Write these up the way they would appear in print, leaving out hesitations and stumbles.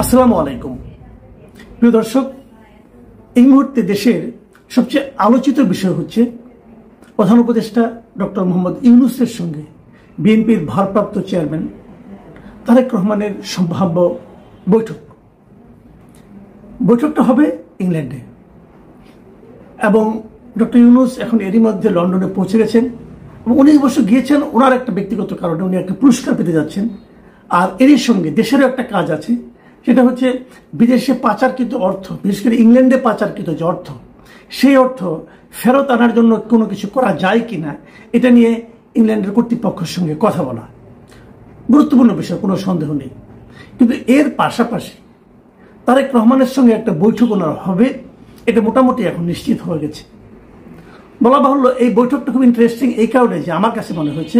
আসসালামু আলাইকুম প্রিয় দর্শক, এই মুহূর্তে দেশের সবচেয়ে আলোচিত বিষয় হচ্ছে প্রধান উপদেষ্টা ডক্টর মোহাম্মদ ইউনূসের সঙ্গে বিএনপির ভারপ্রাপ্ত চেয়ারম্যান তারেক রহমানের সম্ভাব্য বৈঠকটা হবে ইংল্যান্ডে এবং ডক্টর ইউনূস এখন এরই মধ্যে লন্ডনে পৌঁছে গেছেন এবং উনি অবশ্য গিয়েছেন ওনার একটা ব্যক্তিগত কারণে, উনি একটা পুরস্কার পেতে যাচ্ছেন। আর এরই সঙ্গে দেশেরও একটা কাজ আছে, সেটা হচ্ছে বিদেশে পাচারকৃত অর্থ, বিশেষ করে ইংল্যান্ডে পাচারকৃত যে অর্থ, সেই অর্থ ফেরত আনার জন্য কোনো কিছু করা যায় কিনা এটা নিয়ে ইংল্যান্ডের কর্তৃপক্ষের সঙ্গে কথা বলা গুরুত্বপূর্ণ বিষয়, কোনো সন্দেহ নেই। কিন্তু এর পাশাপাশি তারেক রহমানের সঙ্গে একটা বৈঠক ওনার হবে, এটা মোটামুটি এখন নিশ্চিত হয়ে গেছে। বলা বাহুল্য এই বৈঠকটা খুব ইন্টারেস্টিং এই কারণে যে আমার কাছে মনে হয়েছে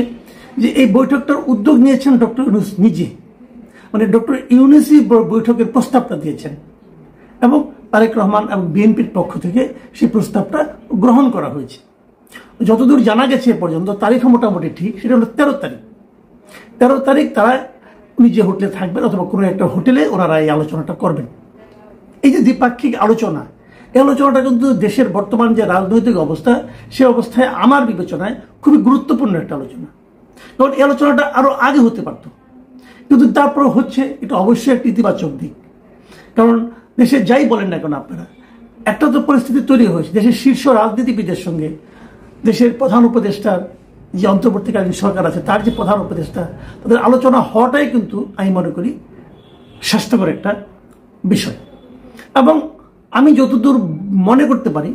যে এই বৈঠকটার উদ্যোগ নিয়েছেন ডক্টর ইউনূস নিজে, মানে ডক্টর ইউনূসই বৈঠকের প্রস্তাবটা দিয়েছেন এবং তারেক রহমান এবং বিএনপির পক্ষ থেকে সেই প্রস্তাবটা গ্রহণ করা হয়েছে। যতদূর জানা গেছে এ পর্যন্ত তারিখও মোটামুটি ঠিক, সেটা হলো 13 তারিখ তারা উনি যে হোটেলে থাকবেন অথবা কোনো একটা হোটেলে ওনারা এই আলোচনাটা করবেন। এই যে দ্বিপাক্ষিক আলোচনা, এই আলোচনাটা কিন্তু দেশের বর্তমান যে রাজনৈতিক অবস্থা, সে অবস্থায় আমার বিবেচনায় খুবই গুরুত্বপূর্ণ একটা আলোচনা। কারণ এই আলোচনাটা আরো আগে হতে পারত, কিন্তু তারপর হচ্ছে, এটা অবশ্যই একটা ইতিবাচক দিক। কারণ দেশে যাই বলেন না কেন আপনারা, একটা তো পরিস্থিতি তৈরি হয়েছে দেশের শীর্ষ রাজনীতিবিদের সঙ্গে দেশের প্রধান উপদেষ্টার যে অন্তর্বর্তীকালীন সরকার আছে তার যে প্রধান উপদেষ্টা, তাদের আলোচনা হওয়াটাই কিন্তু আমি মনে করি স্বাস্থ্যকর একটা বিষয়। এবং আমি যতদূর মনে করতে পারি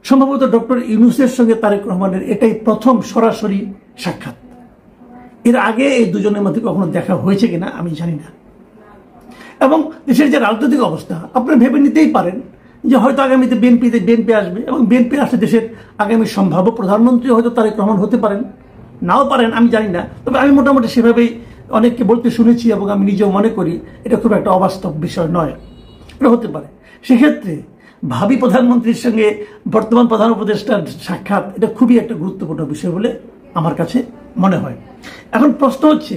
সম্ভবত ডক্টর ইউনূসের সঙ্গে তারেক রহমানের এটাই প্রথম সরাসরি সাক্ষাৎ। এর আগে এই দুজনের মধ্যে কখনো দেখা হয়েছে কিনা আমি জানি না। এবং দেশের যে রাজনৈতিক অবস্থা আপনারা ভেবে নিতেই পারেন যে হয়তো আগামীতে বিএনপি আসবে এবং বিএনপি আসলে দেশের আগামী সম্ভাব্য প্রধানমন্ত্রী হয়তো তারেক রহমান হতে পারেন, নাও পারেন, আমি জানি না। তবে আমি মোটামুটি সেভাবেই অনেককে বলতে শুনেছি এবং আমি নিজেও মনে করি এটা খুব একটা অবাস্তব বিষয় নয়, এটা হতে পারে। সেক্ষেত্রে ভাবি প্রধানমন্ত্রীর সঙ্গে বর্তমান প্রধান উপদেষ্টার সাক্ষাৎ এটা খুবই একটা গুরুত্বপূর্ণ বিষয় বলে আমার কাছে মনে হয়। এখন প্রশ্ন হচ্ছে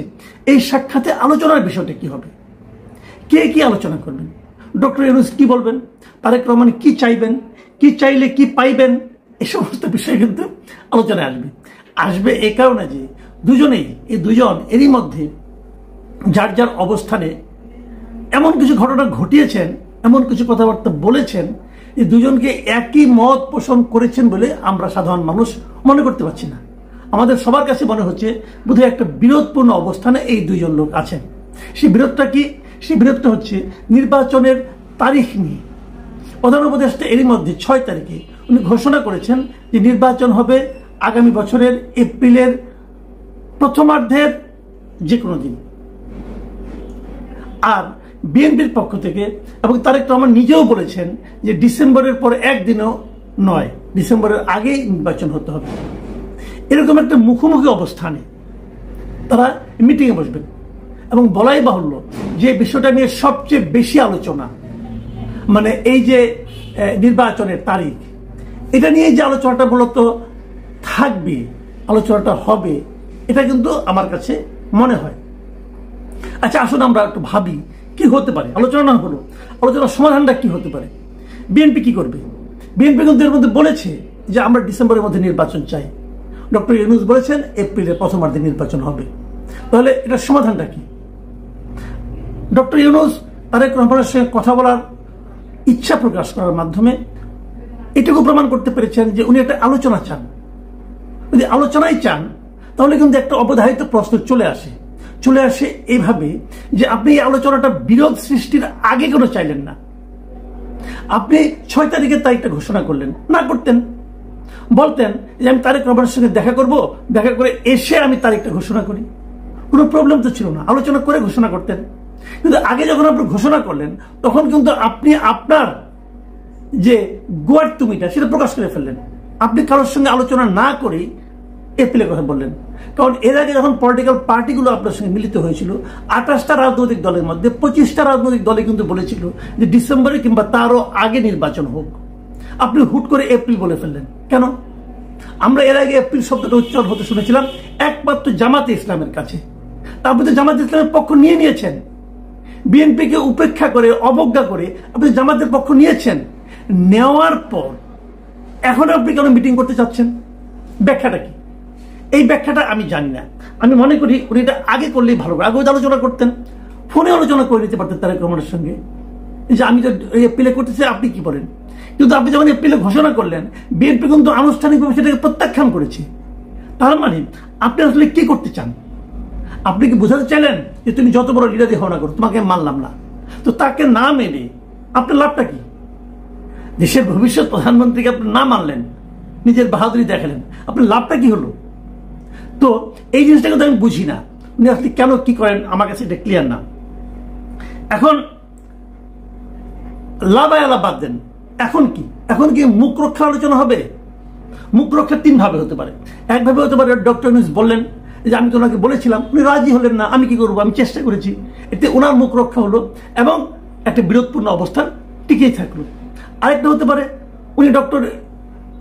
এই সাক্ষাতে আলোচনার বিষয়টা কি হবে, কে কি আলোচনা করবেন, ডক্টর ইউনূস কি বলবেন, তারেক রহমান কি চাইবেন, কি চাইলে কি পাইবেন, এই সমস্ত বিষয় কিন্তু আলোচনায় আসবে এই কারণে যে এই দুজন এরই মধ্যে যার যার অবস্থানে এমন কিছু ঘটনা ঘটিয়েছেন, এমন কিছু কথাবার্তা বলেছেন, এই দুজনকে একই মত পোষণ করেছেন বলে আমরা সাধারণ মানুষ মনে করতে পারছি না। আমাদের সবার কাছে মনে হচ্ছে বোধহয় একটা বিরোধপূর্ণ অবস্থানে এই দুইজন লোক আছেন। সেই বিরোধটা কি? সেই বিরোধটা হচ্ছে নির্বাচনের তারিখ নিয়ে। প্রধান উপদেষ্টা এরই মধ্যে 6 তারিখে উনি ঘোষণা করেছেন যে নির্বাচন হবে আগামী বছরের এপ্রিলের প্রথমার্ধের যে কোনো দিন। আর বিএনপির পক্ষ থেকে এবং তারেক রহমান নিজেও বলেছেন যে ডিসেম্বরের পর একদিনও নয়, ডিসেম্বরের আগেই নির্বাচন হতে হবে। এরকম একটা মুখোমুখি অবস্থানে তারা মিটিংয়ে বসবেন এবং বলাই বাহুল্য যে বিষয়টা নিয়ে সবচেয়ে বেশি আলোচনা, মানে এই যে নির্বাচনের তারিখ, এটা নিয়ে যে আলোচনাটা মূলত থাকবে, আলোচনাটা হবে, এটা কিন্তু আমার কাছে মনে হয়। আচ্ছা আসুন আমরা একটু ভাবি কি হতে পারে, আলোচনা না হলো আলোচনার সমাধানটা কি হতে পারে। বিএনপি কি করবে? বিএনপি কিন্তু এর মধ্যে বলেছে যে আমরা ডিসেম্বরের মধ্যে নির্বাচন চাই, ডক্টর ইউনূস বলেছেন এপ্রিলের প্রথমার্ধে নির্বাচন হবে। তাহলে এটার সমাধানটা কি? ডক্টর ইউনূস তারেক রহমানের সঙ্গে কথা বলার ইচ্ছা প্রকাশ করার মাধ্যমে এটুকু প্রমাণ করতে পেরেছেন যে উনি একটা আলোচনা চান। যদি আলোচনাই চান তাহলে কিন্তু একটা অবধারিত প্রশ্ন চলে আসে এইভাবে যে আপনি এই আলোচনাটা বিরোধ সৃষ্টির আগে কোনো চাইলেন না। আপনি 6 তারিখের তারিখটা ঘোষণা করলেন, না করতেন, বলতেন যে আমি তারেক রহমানের সঙ্গে দেখা করব, দেখা করে এসে আমি তারিখটা ঘোষণা করি, কোনো প্রবলেম তো ছিল না, আলোচনা করে ঘোষণা করতেন। কিন্তু আগে যখন আপনি ঘোষণা করলেন তখন কিন্তু আপনি আপনার যে গোয়ার তুমিটা সেটা প্রকাশ করে ফেললেন। আপনি কারোর সঙ্গে আলোচনা না করেই এপ্রিলের কথা বললেন। কারণ এর আগে যখন পলিটিক্যাল পার্টিগুলো আপনার সঙ্গে মিলিত হয়েছিল 28টা রাজনৈতিক দলের মধ্যে 25টা রাজনৈতিক দলে কিন্তু বলেছিল যে ডিসেম্বরে কিংবা তারও আগে নির্বাচন হোক। আপনি হুট করে এপ্রিল বলে ফেললেন কেন? আমরা এর আগে এপ্রিল শব্দটা উচ্চারণ হতে শুনেছিলাম একমাত্র জামাতে ইসলামের কাছে, তারপরে জামাতে ইসলামের পক্ষ নিয়েছেন বিএনপিকে উপেক্ষা করে অবজ্ঞা করে আপনি জামাতের পক্ষ নিয়েছেন, নেওয়ার পর এখন আপনি কেন মিটিং করতে চাচ্ছেন? ব্যাখ্যাটা কি? এই ব্যাখ্যাটা আমি জানি না। আমি মনে করি উনি এটা আগে করলেই ভালো, আগে আলোচনা করতেন, ফোনে আলোচনা করে নিতে পারতেন তারেক রহমানের সঙ্গে যে আমি তো এপ্রিলে করতেছি, আপনি কি বলেন। কিন্তু আপনি যখন এপ্রিলে ঘোষণা করলেন, বিএনপি কিন্তু আনুষ্ঠানিকভাবে সেটাকে প্রত্যাখ্যান করেছে। তার মানে আপনি আসলে কি করতে চান? আপনি কি বোঝাতে চাইলেন যে তুমি যত বড় লিডারই হও না করো, তোমাকে মানলাম না? তো তাকে না মেনে আপনার লাভটা কি? দেশের ভবিষ্যৎ প্রধানমন্ত্রীকে আপনি না মানলেন, নিজের বাহাদুরি দেখালেন, আপনার লাভটা কি হলো? তো এই জিনিসটা কিন্তু আমি বুঝি না, উনি আসলে কেন কি করেন, আমার কাছে এটা ক্লিয়ার না। এখন লাভ বাদ দেন, এখন কি মুখ রক্ষা আলোচনা হবে? মুখ রক্ষা তিন ভাবে হতে পারে। একভাবে হতে পারে ডক্টর ইউনূস বললেন যে আমি তো ওনাকে বলেছিলাম, উনি রাজি হলেন না, আমি কি করবো, আমি চেষ্টা করেছি, এতে ওনার মুখ রক্ষা হলো এবং একটা বিরোধপূর্ণ অবস্থান টিকেই থাকলো। আরেকটা হতে পারে উনি ডক্টর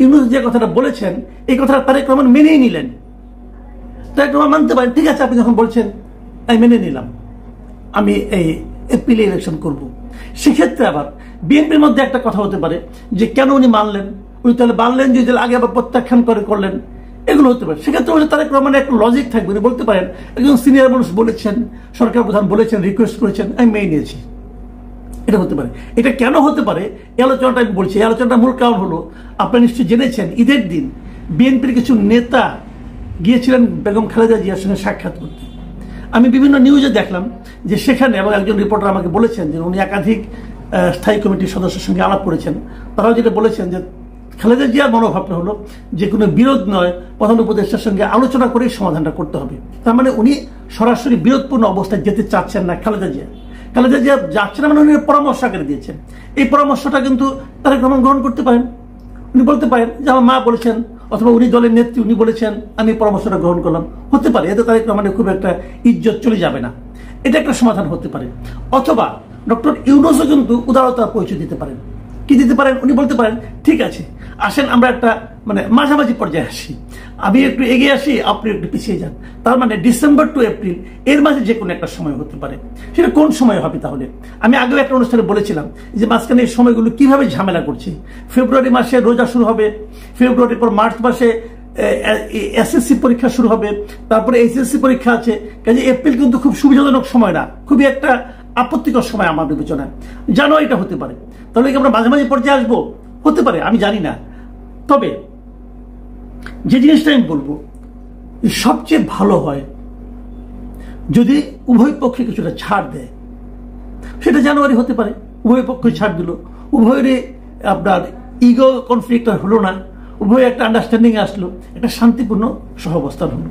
ইউনূস যে কথাটা বলেছেন, এই কথাটা তারেক রহমান মেনেই নিলেন। তারেক রহমান মানতে পারেন, ঠিক আছে আপনি যখন বলছেন আমি মেনে নিলাম, আমি এই এপ্রিলে ইলেকশন করব। সেক্ষেত্রে আবার বিএনপির মধ্যে একটা কথা হতে পারে যে কেন উনি মানলেন, উনি তাহলে মানলেন যে আগে আবার প্রত্যাখ্যান করলেন, এগুলো হতে পারে। সেক্ষেত্রে তারেক রহমানের একটা লজিক থাকবে, উনি বলতে পারেন একজন সিনিয়র মানুষ বলেছেন, সরকার প্রধান বলেছেন, রিকোয়েস্ট করেছেন, আমি মেনে নিয়েছি। এটা হতে পারে। এটা কেন হতে পারে এই আলোচনাটা আমি বলছি। এই আলোচনাটার মূল কারণ হলো, আপনারা নিশ্চয়ই জেনেছেন ঈদের দিন বিএনপির কিছু নেতা গিয়েছিলেন বেগম খালেদা জিয়ার সঙ্গে সাক্ষাৎ করতে। আমি বিভিন্ন নিউজে দেখলাম যে সেখানে, এবং একজন রিপোর্টার আমাকে বলেছেন যে উনি একাধিক স্থায়ী কমিটির সদস্যের সঙ্গে আলাপ করেছেন, তারাও যেটা বলেছেন যে খালেদা জিয়ার মনোভাবটা হলো যে কোনো বিরোধ নয়, প্রধান উপদেষ্টার সঙ্গে আলোচনা করেই সমাধানটা করতে হবে। তার মানে উনি সরাসরি বিরোধপূর্ণ অবস্থায় যেতে চাচ্ছেন না খালেদা জিয়া। খালেদা জিয়া যাচ্ছে না মানে উনি পরামর্শ আকারে দিয়েছেন। এই পরামর্শটা কিন্তু তারেক রহমান গ্রহণ করতে পারেন। উনি বলতে পারেন যে আমার মা বলেছেন, অথবা উনি দলের নেত্রী, উনি বলেছেন, আমি পরামর্শটা গ্রহণ করলাম। হতে পারে এতে তারেক রহমানের খুব একটা ইজ্জত চলে যাবে না, এটা একটা সমাধান হতে পারে। অথবা ডক্টর ইউনূসও কিন্তু উদারতার পরিচয় দিতে পারেন। কি দিতে পারেন? উনি বলতে পারেন ঠিক আছে আসেন আমরা একটা মাঝামাঝি পর্যায়ে আসি, আমি একটু এগিয়ে আসি, আপনি একটু পিছিয়ে যান। তার মানে ডিসেম্বর টু এপ্রিল এর মাঝে যে কোনো একটা সময় হতে পারে। সেটা কোন সময় হবে তাহলে? আমি আগেও একটা অনুষ্ঠানে বলেছিলাম যে মাঝখানে এই সময়গুলো কিভাবে ঝামেলা করছে। ফেব্রুয়ারি মাসে রোজা শুরু হবে, ফেব্রুয়ারির পর মার্চ মাসে এসএসসি পরীক্ষা শুরু হবে, তারপরে এইচএসসি পরীক্ষা আছে। কাজে এপ্রিল কিন্তু খুব সুবিধাজনক সময় না, খুবই একটা আপত্তিকর সময় আমার বিবেচনায়। জানুয়ারিটা হতে পারে। তাহলে কি আমরা মাঝামাঝি পর্যায়ে আসবো? হতে পারে, আমি জানি না। তবে যে জিনিসটা আমি বলবো, সবচেয়ে ভালো হয় যদি উভয় পক্ষে কিছুটা ছাড় দেয়। সেটা জানুয়ারি হতে পারে, উভয় পক্ষ ছাড় দিল, উভয়েরই আপনার ইগো কনফ্লিক্ট আর হলো না, উভয় একটা আন্ডারস্ট্যান্ডিং আসলো, একটা শান্তিপূর্ণ সহাবস্থান হলো।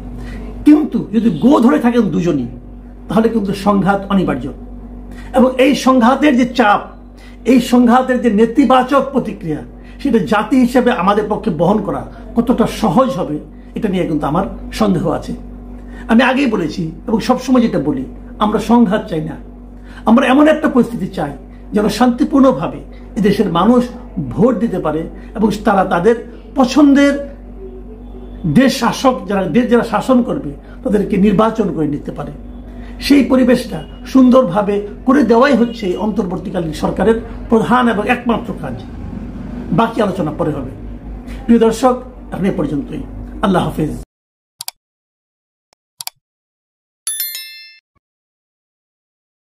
কিন্তু যদি গো ধরে থাকেন দুজনই, তাহলে কিন্তু সংঘাত অনিবার্য। এবং এই সংঘাতের যে চাপ, এই সংঘাতের যে নেতিবাচক প্রতিক্রিয়া, সেটা জাতি হিসেবে আমাদের পক্ষে বহন করা কতটা সহজ হবে, এটা নিয়ে কিন্তু আমার সন্দেহ আছে। আমি আগেই বলেছি এবং সবসময় যেটা বলি, আমরা সংঘাত চাই না। আমরা এমন একটা পরিস্থিতি চাই যেন শান্তিপূর্ণভাবে এদেশের মানুষ ভোট দিতে পারে এবং তারা তাদের পছন্দের দেশ শাসক, যারা শাসন করবে তাদেরকে নির্বাচন করে নিতে পারে। সেই পরিবেশটা সুন্দরভাবে করে দেওয়াই হচ্ছে এই অন্তর্বর্তীকালীন সরকারের প্রধান এবং একমাত্র কাজ। বাকি আলোচনা পরে হবে। প্রিয় দর্শক, এখন এ পর্যন্তই। আল্লাহ হাফেজ।